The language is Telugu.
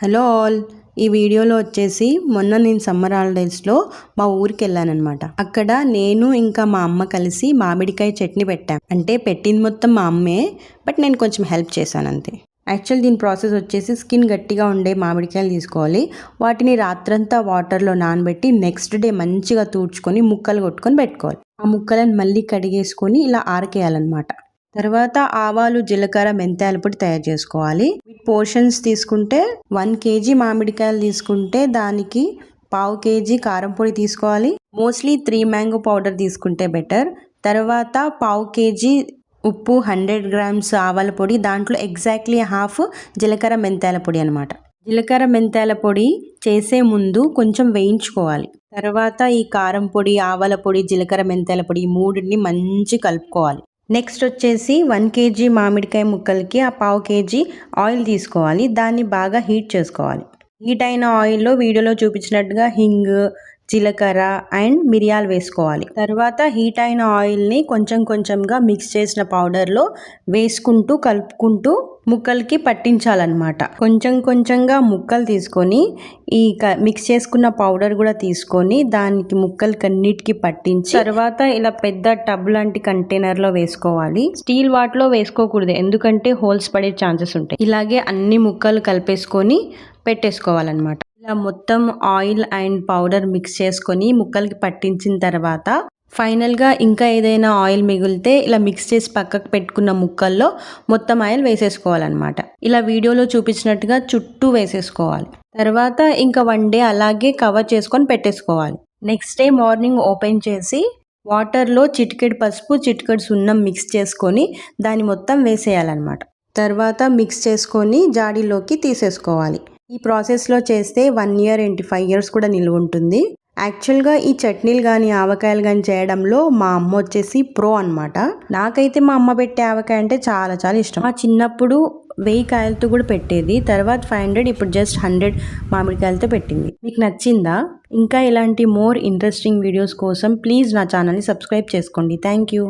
హలో ఆల్, ఈ వీడియోలో వచ్చేసి మొన్న నేను సమ్మర్ హాలిడేస్లో మా ఊరికి వెళ్ళానమాట. అక్కడ నేను ఇంకా మా అమ్మ కలిసి మామిడికాయ చట్నీ పెట్టాం. అంటే పెట్టింది మొత్తం మా అమ్మే, బట్ నేను కొంచెం హెల్ప్ చేశాను అంతే. యాక్చువల్ దీని ప్రాసెస్ వచ్చేసి స్కిన్ గట్టిగా ఉండే మామిడికాయలు తీసుకోవాలి. వాటిని రాత్రంతా వాటర్లో నానబెట్టి నెక్స్ట్ డే మంచిగా తూడ్చుకొని ముక్కలు కొట్టుకొని పెట్టుకోవాలి. ఆ ముక్కలను మళ్ళీ కడిగేసుకొని ఇలా ఆరకేయాలన్నమాట. తర్వాత ఆవాలు, జీలకర్ర, మెంతాల పొడి తయారు చేసుకోవాలి. పోర్షన్స్ తీసుకుంటే 1 kg మామిడికాయలు తీసుకుంటే దానికి 1/2 kg కారం పొడి తీసుకోవాలి. మోస్ట్లీ 3 మ్యాంగో పౌడర్ తీసుకుంటే బెటర్. తర్వాత 1/2 kg ఉప్పు, 100 grams ఆవాల పొడి, దాంట్లో ఎగ్జాక్ట్లీ 1/2 జీలకర్ర, మెంతాల పొడి అనమాట. జీలకర్ర, మెంతాల పొడి చేసే ముందు కొంచెం వేయించుకోవాలి. తర్వాత ఈ కారం పొడి, ఆవాల పొడి, జీలకర్ర, మెంతాల పొడి ఈ మూడింటిని మంచి కలుపుకోవాలి. నెక్స్ట్ వచ్చేసి 1 kg మామిడికాయ ముక్కలకి 1/2 kg ఆయిల్ తీసుకోవాలి. దాన్ని బాగా హీట్ చేసుకోవాలి. హీట్ అయిన ఆయిల్లో వీడియోలో చూపించినట్టుగా హింగ్, జీలకర్ర అండ్ మిరియాలు వేసుకోవాలి. తర్వాత హీట్ అయిన ఆయిల్ని కొంచెం కొంచెంగా మిక్స్ చేసిన పౌడర్లో వేసుకుంటూ కలుపుకుంటూ ముక్కలకి పట్టించాలన్నమాట. కొంచెం కొంచెంగా ముక్కలు తీసుకొని ఈ మిక్స్ చేసుకున్న పౌడర్ కూడా తీసుకొని దానికి ముక్కలకి అన్నిటికీ పట్టించి తర్వాత ఇలా పెద్ద టబ్ లాంటి కంటైనర్లో వేసుకోవాలి. స్టీల్ వాటిలో వేసుకోకూడదు, ఎందుకంటే హోల్స్ పడే ఛాన్సెస్ ఉంటాయి. ఇలాగే అన్ని ముక్కలు కలిపేసుకొని పెట్టేసుకోవాలన్నమాట. ఇలా మొత్తం ఆయిల్ అండ్ పౌడర్ మిక్స్ చేసుకొని ముక్కలకి పట్టించిన తర్వాత ఫైనల్గా ఇంకా ఏదైనా ఆయిల్ మిగిలితే ఇలా మిక్స్ చేసి పక్కకు పెట్టుకున్న ముక్కల్లో మొత్తం ఆయిల్ వేసేసుకోవాలన్నమాట. ఇలా వీడియోలో చూపించినట్టుగా చుట్టూ వేసేసుకోవాలి. తర్వాత ఇంకా 1 day అలాగే కవర్ చేసుకొని పెట్టేసుకోవాలి. నెక్స్ట్ డే మార్నింగ్ ఓపెన్ చేసి వాటర్లో చిటికెడు పసుపు, చిటికెడు సున్నం మిక్స్ చేసుకొని దాన్ని మొత్తం వేసేయాలన్నమాట. తర్వాత మిక్స్ చేసుకొని జాడీలోకి తీసేసుకోవాలి. ఈ ప్రాసెస్లో చేస్తే 1 year ఏంటి 5 years కూడా నిలువ ఉంటుంది. యాక్చువల్గా ఈ చట్నీలు కానీ ఆవకాయలు కానీ చేయడంలో మా అమ్మ వచ్చేసి ప్రో అనమాట. నాకైతే మా అమ్మ పెట్టే ఆవకాయ అంటే చాలా చాలా ఇష్టం. మా చిన్నప్పుడు 1000 కాయలతో కూడా పెట్టేది, తర్వాత 500, ఇప్పుడు జస్ట్ 100 మామిడికాయలతో పెట్టింది. మీకు నచ్చిందా? ఇంకా ఇలాంటి మోర్ ఇంట్రెస్టింగ్ వీడియోస్ కోసం ప్లీజ్ నా ఛానల్ని సబ్స్క్రైబ్ చేసుకోండి. Thank you.